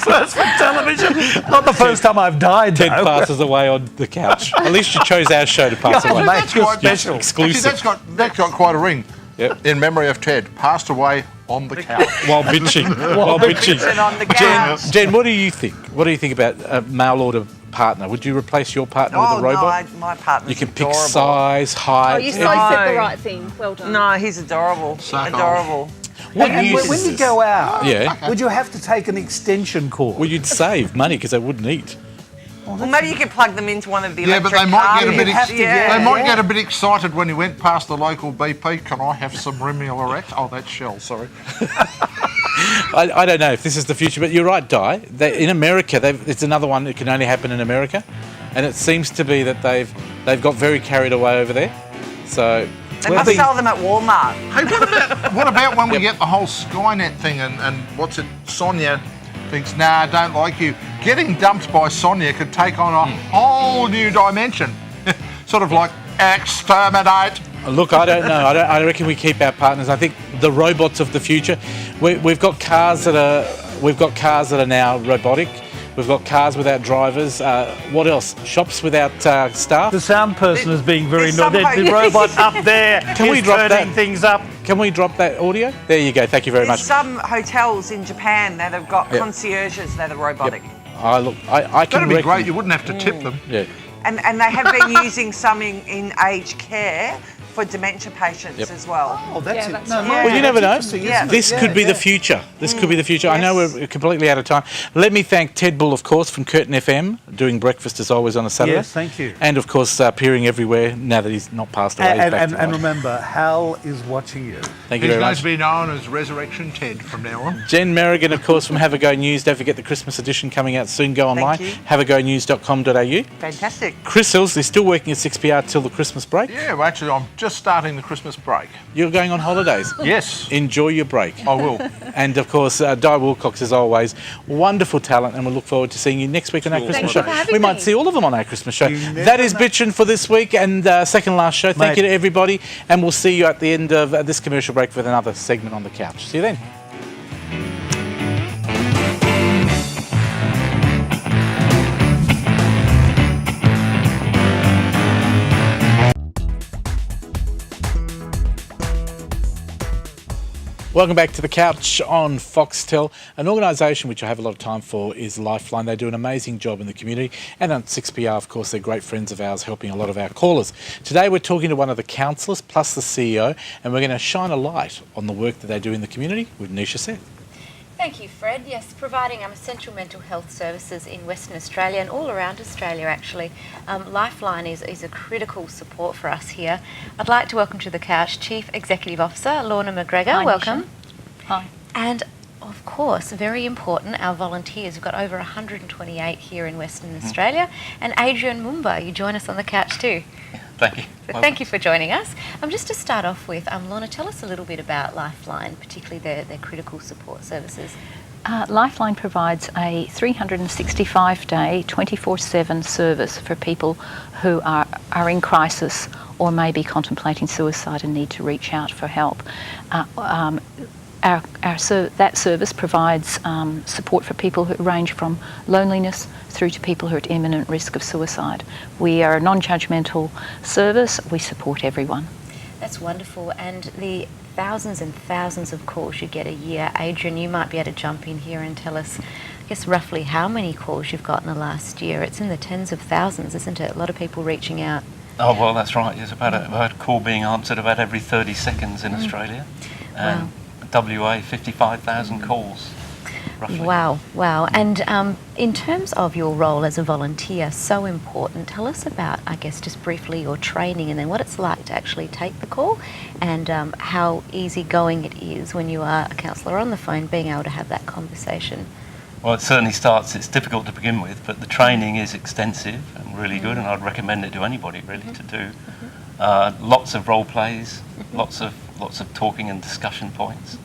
First for television. Not the first time I've died, Ted though. passes away on the couch. At least you chose our show to pass away. Mate, you're quite special. Exclusive. Actually, that's got quite a ring. Yep. In memory of Ted, passed away on the couch. While bitching. While bitching. Bitching on the couch. Jen, what do you think? What do you think about a mail order partner? Would you replace your partner with a robot? No, my partner's You can pick adorable. size, height. Oh, you so No. said the right thing. Well done. No, he's adorable. Suck adorable. What And use when is you this? go out, Yeah. would you have to take an extension cord? Well, you'd save money because they wouldn't eat. Well, maybe you could plug them into one of the Yeah, but electric they might cars. get a bit. You'd have to, They might yeah. get a bit excited when you went past the local BP. Can I have some Rimular X? Oh, that's Shell. Sorry. I don't know if this is the future, but you're right, Di. In America, it's another one that can only happen in America, and it seems to be that they've got very carried away over there. So They must sell them at Walmart. Hey, what about when we get the whole Skynet thing and what's it? Sonia thinks, nah, I don't like you. Getting dumped by Sonia could take on a whole new dimension. Sort of like exterminate. look, I don't know. I reckon we keep our partners. I think the robots of the future. We've got cars that are now robotic. We've got cars without drivers. What else? Shops without staff. The sound person is being very There's naughty. some- The robot up there Can we is drop turning that? things up. Can we drop that audio? There you go. Thank you very There's much. some hotels in Japan that have got Yep. concierges that are robotic. I can That'd be reckon- great. You wouldn't have to tip them. Yeah. And they have been using some in aged care for dementia patients Yep. as well. Oh, that's Yeah, it. that's No, right. no, Well, Well, you never know. interesting, Yeah. isn't it? This could be the yeah. future. This could be the future. I know Yes. we're completely out of time. Let me thank Ted Bull, of course, from Curtin FM, doing breakfast as always on a Saturday. Yes, thank you. And, of course, appearing everywhere now that he's not passed away. he's And, back and, to and life. remember, Hal is watching you. Thank you He's very going much. to be known as Resurrection Ted from now on. Jen Merrigan, of course, from Have a Go News. Don't forget the Christmas edition coming out soon. Go online, you. haveagonews.com.au. Fantastic. Chris Hills is still working at 6PR till the Christmas break. Yeah, well, actually, I'm just starting the Christmas break. You're going on holidays. Yes, Enjoy your break. I will. And of course, Di Wilcox, as always, wonderful talent, and we look forward to seeing you next week on our Christmas Thank show. you for having We might me. see all of them on our Christmas show. You never That is know. Bitchin' for this week and second last show. Thank Mate. you to everybody, and we'll see you at the end of this commercial break with another segment on the couch. See you then. Welcome back to the couch on Foxtel. An organisation which I have a lot of time for is Lifeline. They do an amazing job in the community, and on 6PR, of course, they're great friends of ours, helping a lot of our callers. Today we're talking to one of the councillors plus the CEO, and we're going to shine a light on the work that they do in the community with Nisha Seth. Thank you, Fred. Yes, providing essential mental health services in Western Australia and all around Australia, actually. Lifeline is a critical support for us here. I'd like to welcome to the couch Chief Executive Officer Lorna McGregor. Hi, Welcome. Nisha. Hi. And of course, very important, our volunteers. We've got over 128 here in Western Australia. And Adrian Mumba, you join us on the couch too. Thank you. So thank you for joining us. Just to start off with, Lorna, tell us a little bit about Lifeline, particularly their critical support services. Lifeline provides a 365-day, 24/7 service for people who are in crisis or may be contemplating suicide and need to reach out for help. that service provides support for people who range from loneliness through to people who are at imminent risk of suicide. We are a non-judgmental service. We support everyone. That's wonderful. And the thousands and thousands of calls you get a year, Adrian, you might be able to jump in here and tell us, I guess, roughly how many calls you've got in the last year. It's in the tens of thousands, isn't it? A lot of people reaching out. Oh, well, that's right. There's about a call being answered about every 30 seconds in Australia. And WA, 55,000 calls, roughly. Wow, wow. And in terms of your role as a volunteer, so important, tell us about, I guess, just briefly your training and then what it's like to actually take the call and how easygoing it is when you are a counsellor on the phone being able to have that conversation. Well, it certainly starts, it's difficult to begin with, but the training is extensive and really good, and I'd recommend it to anybody really to do. Lots of role plays, lots of talking and discussion points.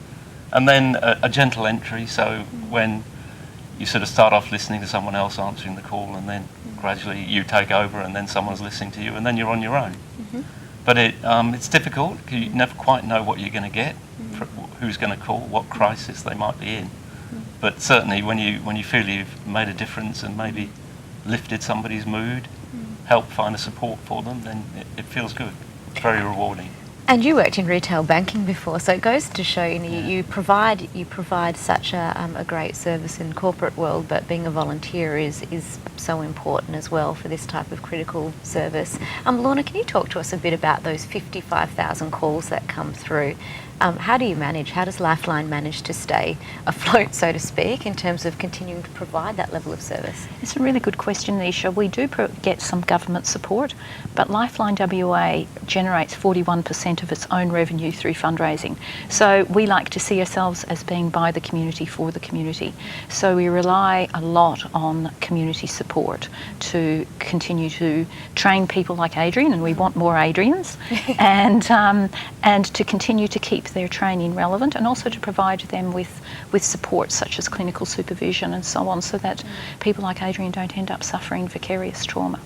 And then a gentle entry, so when you sort of start off listening to someone else answering the call, and then gradually you take over, and then someone's listening to you, and then you're on your own. But it's difficult, because you never quite know what you're going to get, who's going to call, what crisis they might be in. But certainly when you feel you've made a difference and maybe lifted somebody's mood, helped find a support for them, then it feels good. It's very rewarding. And you worked in retail banking before, so it goes to show you provide such a great service in the corporate world, but being a volunteer is so important as well for this type of critical service. Lorna, can you talk to us a bit about those 55,000 calls that come through? How do you manage? How does Lifeline manage to stay afloat, so to speak, in terms of continuing to provide that level of service? It's a really good question, Nisha. We do get some government support, but Lifeline WA generates 41% of its own revenue through fundraising. So we like to see ourselves as being by the community for the community. So we rely a lot on community support to continue to train people like Adrian, and we want more Adrians, and to continue to keep their training relevant, and also to provide them with support such as clinical supervision and so on, so that people like Adrian don't end up suffering vicarious trauma.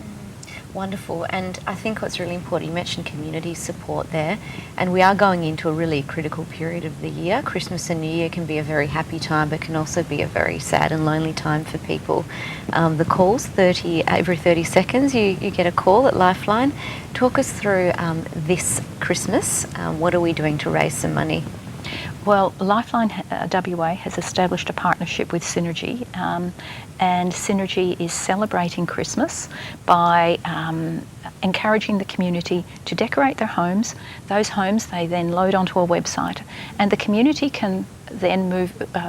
Wonderful. And I think what's really important, you mentioned community support there, and we are going into a really critical period of the year. Christmas and New Year can be a very happy time, but can also be a very sad and lonely time for people. The calls, every 30 seconds you get a call at Lifeline. Talk us through this Christmas. What are we doing to raise some money? Well, Lifeline WA has established a partnership with Synergy, and Synergy is celebrating Christmas by encouraging the community to decorate their homes. Those homes they then load onto a website, and the community can then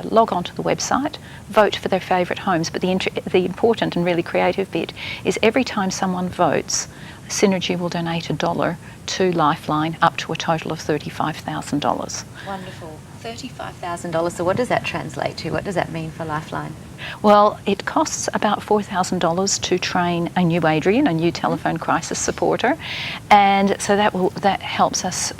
log onto the website, vote for their favourite homes. But the important and really creative bit is every time someone votes, Synergy will donate $1 to Lifeline, up to a total of $35,000. Wonderful. $35,000. So what does that translate to? What does that mean for Lifeline? Well, it costs about $4,000 to train a new Adrian, a new telephone crisis supporter, and so that helps us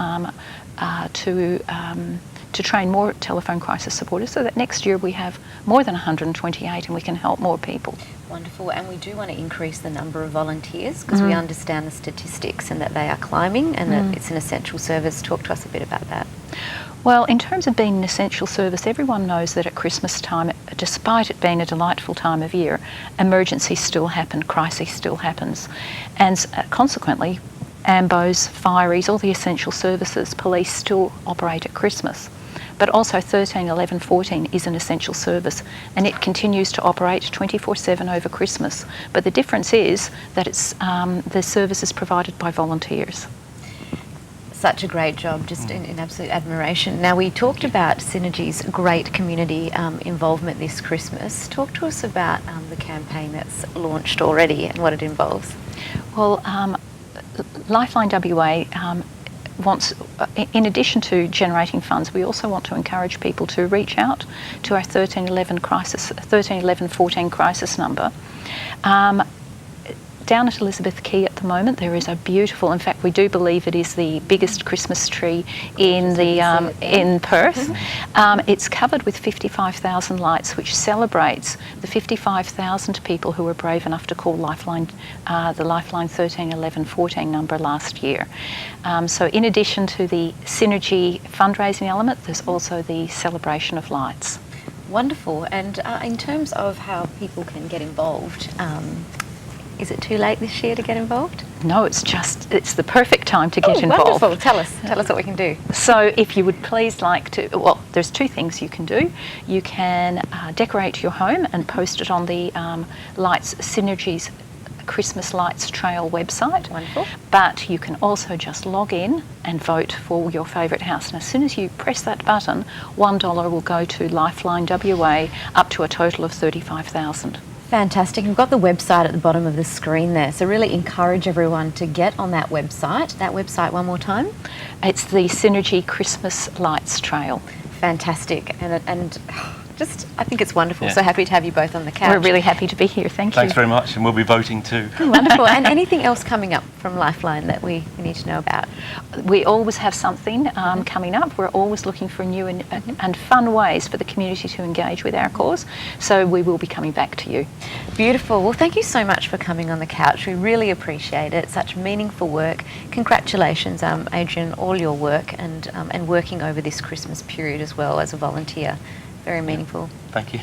to train more telephone crisis supporters, so that next year we have more than 128 and we can help more people. Wonderful. And we do want to increase the number of volunteers, because we understand the statistics and that they are climbing, and that it's an essential service. Talk to us a bit about that. Well, in terms of being an essential service, everyone knows that at Christmas time, despite it being a delightful time of year, emergencies still happen, crisis still happens, and consequently AMBOs, fireys, all the essential services, police still operate at Christmas. But also 13, 11, 14 is an essential service, and it continues to operate 24/7 over Christmas. But the difference is that the service is provided by volunteers. Such a great job, just in absolute admiration. Now, we talked about Synergy's great community involvement this Christmas. Talk to us about the campaign that's launched already and what it involves. Well, Lifeline WA wants, in addition to generating funds, we also want to encourage people to reach out to our 1311 14 crisis number. down at Elizabeth Quay at the moment, there is a beautiful, in fact, we do believe it is the biggest Christmas tree in Perth. It's covered with 55,000 lights, which celebrates the 55,000 people who were brave enough to call Lifeline, the Lifeline 13 11 14 number last year. So in addition to the Synergy fundraising element, there's also the celebration of lights. Wonderful. And in terms of how people can get involved, is it too late this year to get involved? No, it's the perfect time to get involved. Wonderful. Tell us what we can do. So if you would please like to, well, there's two things you can do. You can decorate your home and post it on the Lights Synergy's Christmas Lights Trail website. Wonderful. But you can also just log in and vote for your favourite house. And as soon as you press that button, $1 will go to Lifeline WA, up to a total of 35,000. Fantastic. We've got the website at the bottom of the screen there, so really encourage everyone to get on that website. That website one more time. It's the Synergy Christmas Lights Trail. Fantastic. And just, I think it's wonderful. Yeah. So happy to have you both on the couch. We're really happy to be here. Thank you. Thanks very much, and we'll be voting too. Wonderful. And anything else coming up from Lifeline that we need to know about? We always have something coming up. We're always looking for new and fun ways for the community to engage with our cause. So we will be coming back to you. Beautiful. Well, thank you so much for coming on the couch. We really appreciate it. Such meaningful work. Congratulations, Adrian, all your work and working over this Christmas period as well as a volunteer. Very meaningful. Thank you.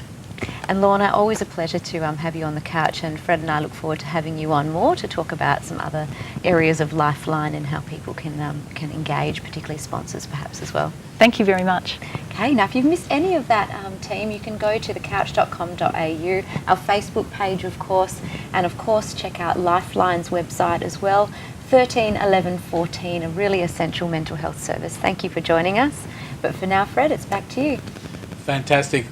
And Lorna, always a pleasure to have you on the couch, and Fred and I look forward to having you on more to talk about some other areas of Lifeline and how people can engage, particularly sponsors perhaps as well. Thank you very much. Okay, now if you've missed any of that team, you can go to thecouch.com.au, our Facebook page of course, and of course check out Lifeline's website as well, 13 11 14, a really essential mental health service. Thank you for joining us. But for now, Fred, it's back to you. Fantastic.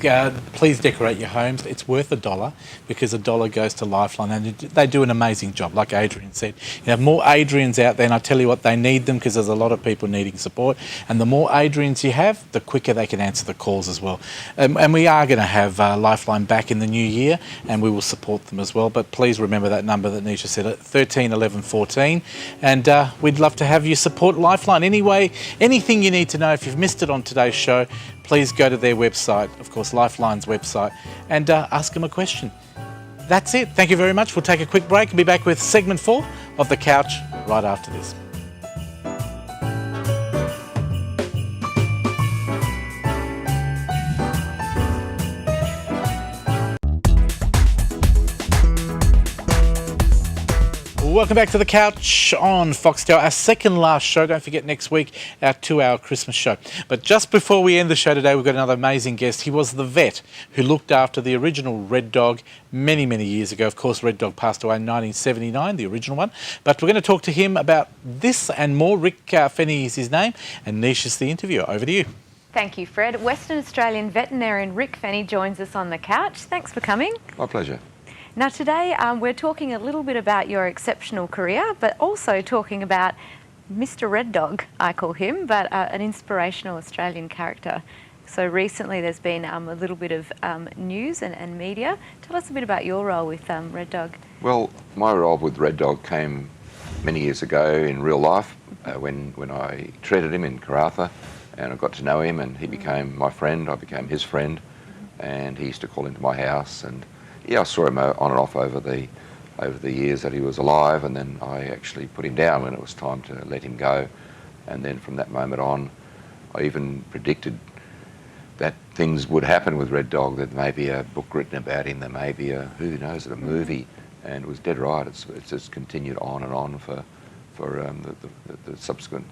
Please decorate your homes. It's worth $1 because $1 goes to Lifeline, and they do an amazing job. Like Adrian said, you have more Adrians out there, and I tell you what, they need them because there's a lot of people needing support. And the more Adrians you have, the quicker they can answer the calls as well. And we are going to have Lifeline back in the new year, and we will support them as well. But please remember that number that Nisha said, 13 11 14. And we'd love to have you support Lifeline. Anyway, anything you need to know, if you've missed it on today's show, please go to their website, of course, Lifeline's website, and ask them a question. That's it. Thank you very much. We'll take a quick break and be back with segment 4 of The Couch right after this. Welcome back to The Couch on Foxtel, our second last show. Don't forget next week, our 2-hour Christmas show. But just before we end the show today, we've got another amazing guest. He was the vet who looked after the original Red Dog many, many years ago. Of course, Red Dog passed away in 1979, the original one. But we're going to talk to him about this and more. Rick Fenny is his name, and Nisha's the interviewer. Over to you. Thank you, Fred. Western Australian veterinarian Rick Fenny joins us on the couch. Thanks for coming. My pleasure. Now today we're talking a little bit about your exceptional career, but also talking about Mr. Red Dog, I call him, but an inspirational Australian character. So recently there's been a little bit of news and media. Tell us a bit about your role with Red Dog. Well, my role with Red Dog came many years ago in real life when I treated him in Karratha, and I got to know him, and he became my friend. I became his friend, and he used to call into my house, and yeah, I saw him on and off over the years that he was alive, and then I actually put him down when it was time to let him go. And then from that moment on, I even predicted that things would happen with Red Dog, that there may be a book written about him, there may be who knows, a movie, and it was dead right. It's just continued on and on for the subsequent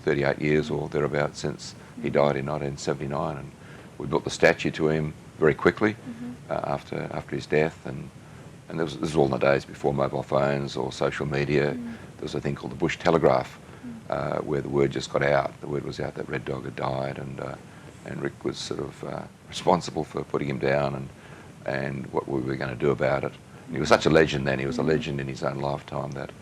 38 years or thereabouts since he died in 1979, and we built the statue to him very quickly after his death, and this was all in the days before mobile phones or social media. There was a thing called the Bush Telegraph, where the word just got out. The word was out that Red Dog had died, and Rick was sort of responsible for putting him down and what we were going to do about it. And he was such a legend then. He was a legend in his own lifetime that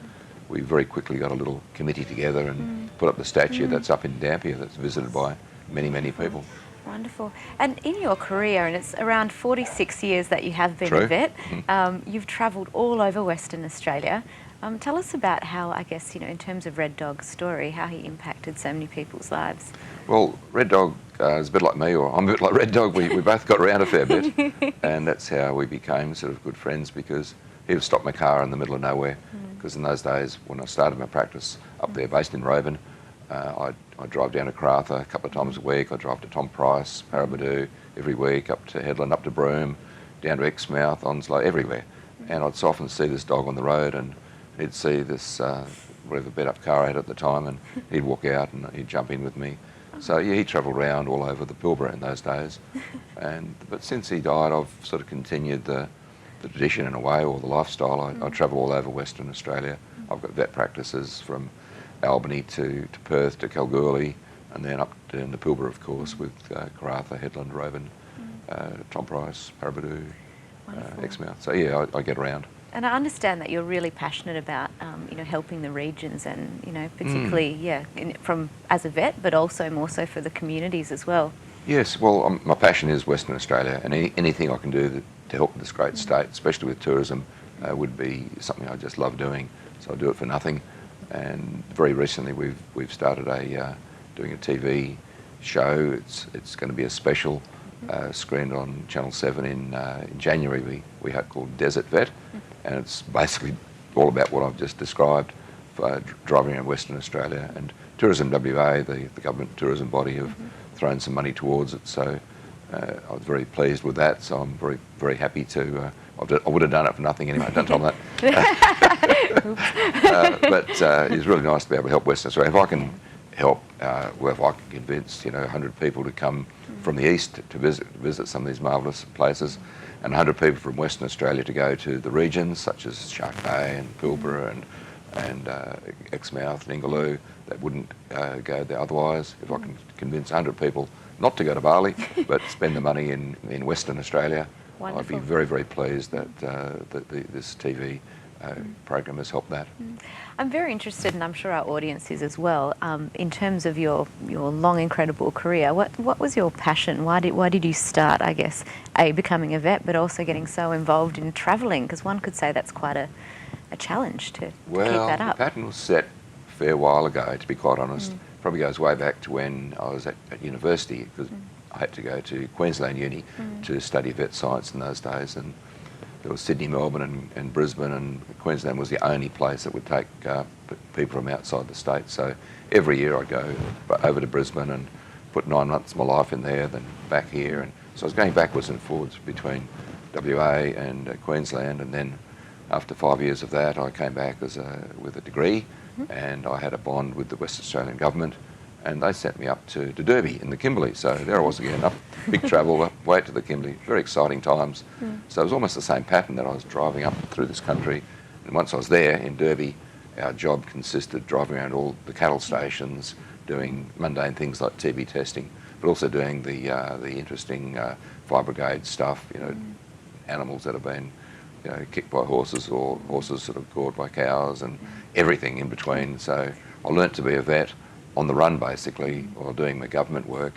we very quickly got a little committee together and put up the statue that's up in Dampier, that's visited by many, many people. Wonderful. And in your career, and it's around 46 years that you have been True. a vet, you've travelled all over Western Australia. Tell us about how, I guess, you know, in terms of Red Dog's story, how he impacted so many people's lives. Well, Red Dog is a bit like me, or I'm a bit like Red Dog. We both got around a fair bit, and that's how we became sort of good friends, because he would stop my car in the middle of nowhere, because in those days, when I started my practice up there, based in Roban, I'd drive down to Karratha a couple of times a week. I'd drive to Tom Price, Paraburdoo every week, up to Headland, up to Broome, down to Exmouth, Onslow, everywhere. And I'd so often see this dog on the road, and he'd see this, whatever beat-up car I had at the time, and he'd walk out and he'd jump in with me. So yeah, he travelled around all over the Pilbara in those days. But since he died, I've sort of continued the tradition in a way, or the lifestyle. I travel all over Western Australia. I've got vet practices from Albany to Perth to Kalgoorlie, and then up to in the Pilbara, of course, with Karratha, Headland, Roban, Tom Price, Paraburdoo, Exmouth. So yeah, I get around. And I understand that you're really passionate about, you know, helping the regions, and, you know, particularly, from as a vet, but also more so for the communities as well. Yes, well, my passion is Western Australia, and anything I can do to help this great state, especially with tourism, would be something I just love doing. So I do it for nothing. And very recently, we've started doing a TV show. It's going to be a special screened on Channel 7 in January. We had called Desert Vet, and it's basically all about what I've just described, for driving around Western Australia. And Tourism WA, the government tourism body, have thrown some money towards it. So I was very pleased with that. So I'm very, very happy to. I would have done it for nothing anyway. Don't tell them that. But it's really nice to be able to help Western Australia. If I can help, well, if I can convince 100 people to come from the east to visit some of these marvellous places, and 100 people from Western Australia to go to the regions such as Shark Bay and Pilbara and Exmouth and Ingaloo that wouldn't go there otherwise. If I can convince 100 people not to go to Bali but spend the money in Western Australia, Wonderful. I'd be very, very pleased that this TV program has helped that. I'm very interested, and I'm sure our audience is as well, in terms of your long, incredible career. What was your passion? Why did you start, I guess, becoming a vet, but also getting so involved in travelling? Because one could say that's quite a challenge to keep that up. The pattern was set a fair while ago, to be quite honest. Probably goes way back to when I was at university, because I had to go to Queensland Uni to study vet science in those days, and there was Sydney, Melbourne and Brisbane, and Queensland was the only place that would take people from outside the state. So every year I'd go over to Brisbane and put 9 months of my life in there, then back here. And so I was going backwards and forwards between WA and Queensland, and then after 5 years of that I came back with a degree, and I had a bond with the West Australian government, and they sent me up to Derby in the Kimberley. So there I was again, up big travel, up way to the Kimberley, very exciting times. So it was almost the same pattern that I was driving up through this country. And once I was there in Derby, our job consisted of driving around all the cattle stations, doing mundane things like TB testing, but also doing the interesting fire brigade stuff, animals that have been kicked by horses, or horses sort of gored by cows, and everything in between. So I learnt to be a vet on the run, basically, while doing my government work,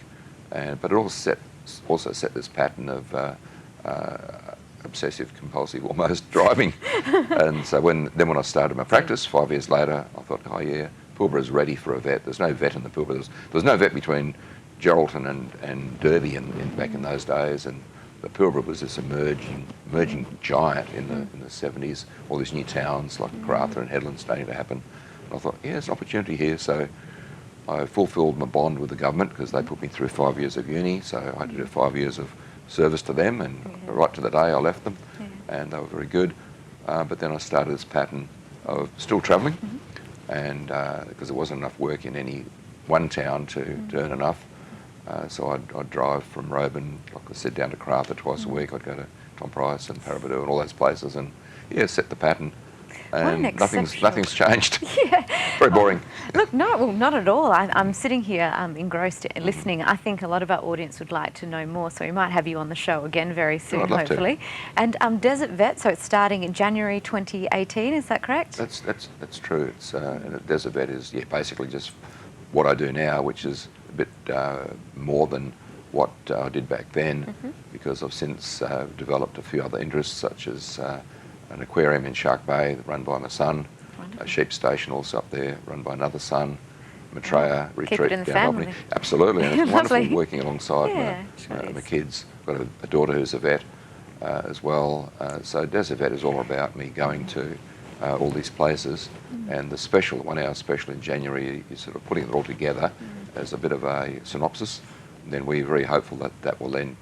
but it also set this pattern of obsessive compulsive almost driving. And so when I started my practice 5 years later, I thought, oh yeah, Pilbara's ready for a vet. There's no vet in the Pilbara. There was no vet between Geraldton and Derby back in those days, and the Pilbara was this emerging giant in the 70s. All these new towns like Karratha and Headland starting to happen. And I thought, yeah, there's an opportunity here. So I fulfilled my bond with the government, because they put me through 5 years of uni, so I had to do 5 years of service to them, and right to the day I left them, and they were very good. But then I started this pattern of still travelling, and because there wasn't enough work in any one town to earn enough, so I'd drive from Roban, like I said, down to Karratha twice a week. I'd go to Tom Price and Paraburdoo and all those places, and set the pattern. And nothing's changed. Very boring. Look, not at all. I'm sitting here engrossed listening. I think a lot of our audience would like to know more, so we might have you on the show again very soon, hopefully. And Desert Vet, so it's starting in January 2018, is that correct? That's true. It's Desert Vet is basically just what I do now, which is a bit more than what I did back then, because I've since developed a few other interests, such as an aquarium in Shark Bay run by my son, a sheep station also up there run by another son, Maitreya retreat Keep it in the down family. Albany. Absolutely, and it's Lovely. wonderful working alongside Yeah, sure my is. kids. I've got a daughter who's a vet as well. So Desert Vet is all about me going to all these places, and the special one hour special in January is sort of putting it all together as a bit of a synopsis. And then we're very hopeful that that will then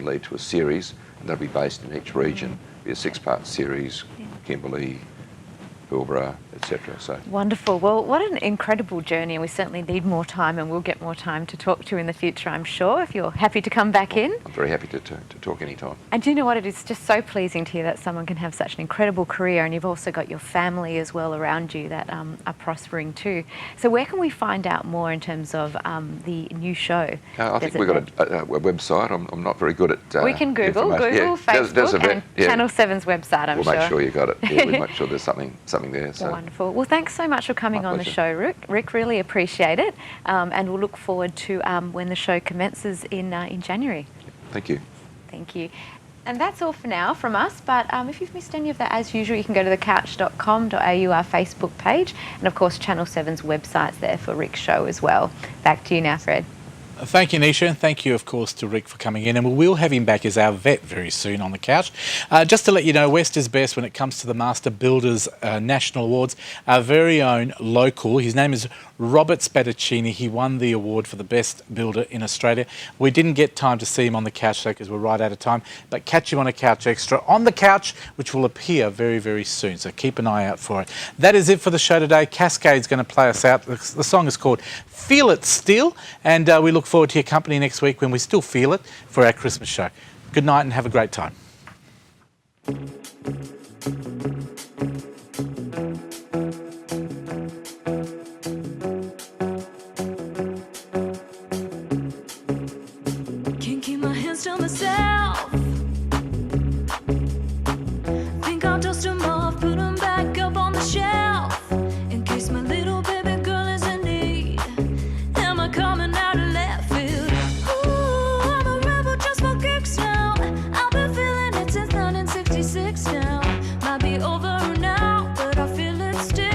lead to a series, and that'll be based in each region. Be a 6-part series, Kimberley, Pilbara, etc. So Wonderful. Well, what an incredible journey, and we certainly need more time, and we'll get more time to talk to you in the future, I'm sure, if you're happy to come back in. I'm very happy to talk anytime. And do you know what? It is just so pleasing to hear that someone can have such an incredible career, and you've also got your family as well around you that are prospering too. So where can we find out more in terms of the new show? I think we've got a website. I'm not very good at we can Google information. Facebook, Desert Vet, and Channel 7's website, I'm we'll sure. make sure you got it. Yeah, we'll make sure there's something there. So. Wonderful. Well, thanks so much for coming My on the pleasure. show, Rick. Really appreciate it. And we'll look forward to when the show commences in January. Thank you. Thank you. And that's all for now from us. But if you've missed any of that, as usual, you can go to thecouch.com.au, our Facebook page. And, of course, Channel 7's website's there for Rick's show as well. Back to you now, Fred. Thank you, Nisha, and thank you, of course, to Rick for coming in. And we will have him back as our vet very soon on the couch. Just to let you know, West is best when it comes to the Master Builders National Awards. Our very own local, his name is Robert Spadaccini. He won the award for the best builder in Australia. We didn't get time to see him on the couch, though, because we're right out of time. But catch him on a Couch Extra on the couch, which will appear very, very soon. So keep an eye out for it. That is it for the show today. Cascade's going to play us out. The song is called Feel It Still, and we look forward to your company next week when we still feel it for our Christmas show. Good night and have a great time. Can't keep my hands to myself. Think I'll dust them off, put them back up on the shelf, in case my little baby girl is in need. Am I coming out of left field? Ooh, I'm a rebel just for kicks now. I've been feeling it since 1966 now. Might be over now, but I feel it still.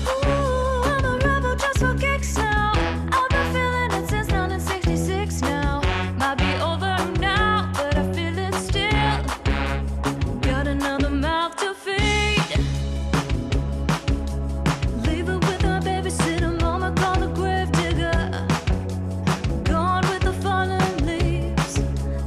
Ooh, I'm a rebel just for kicks now. I've been feeling it since 1966 now. Might be over now, but I feel it still. Got another mouth to feed. Leave it with my babysitter, mama call the grave digger. Gone with the fallen leaves.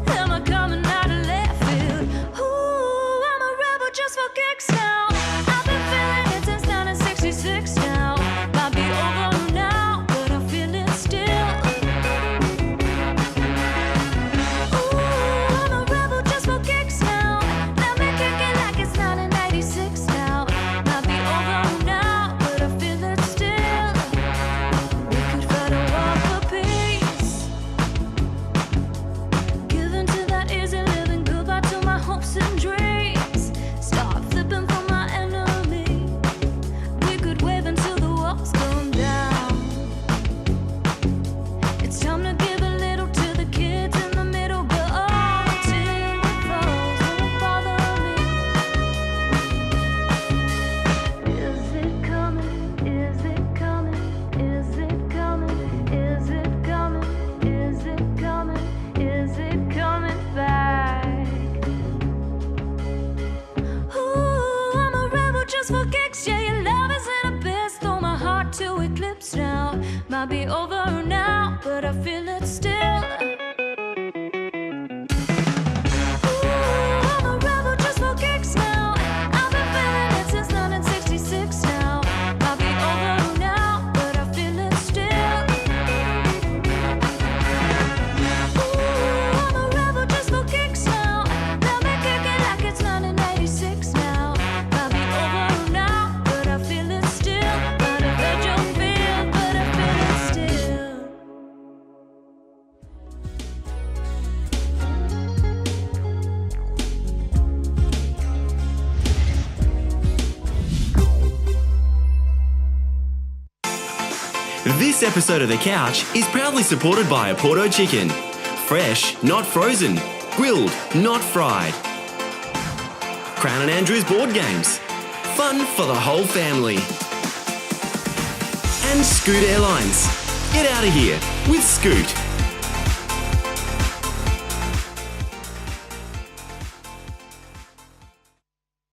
Am I coming out of left field? Ooh, I'm a rebel just for kicks now. I've been feeling it since 1966 now. Might be over now, but I feel it still. Ooh, I'm a rebel just for kicks now. Let me kick it like it's 1986 now. Might be over now, but I feel it still. We could fight a war for peace. Giving to that easy living, goodbye to my hopes and dreams. Start flipping for my enemy. We could wave until the walls come down. It's time to give a little to the kids in the middle, but all till it falls won't bother me. Is it coming? Is it coming? Is it coming? Is it coming? Is it coming? Is it coming back? Ooh, I'm a rebel just for kicks. Yeah, your love is in a best. Throw my heart to eclipse now. Might be over now, but I feel it still. Ooh, I'm a rebel just for kicks now. I've been feeling it since 1966 now. Might be over now, but I feel it still. Ooh, I'm a rebel just for kicks now. Let me kick it like it's 1986 now. Might be over now, but I feel it still. Might have hurt your feel, but I feel it still. This episode of The Couch is proudly supported by Porto Chicken. Fresh, not frozen. Grilled, not fried. Crown and Andrews Board Games. Fun for the whole family. And Scoot Airlines. Get out of here with Scoot.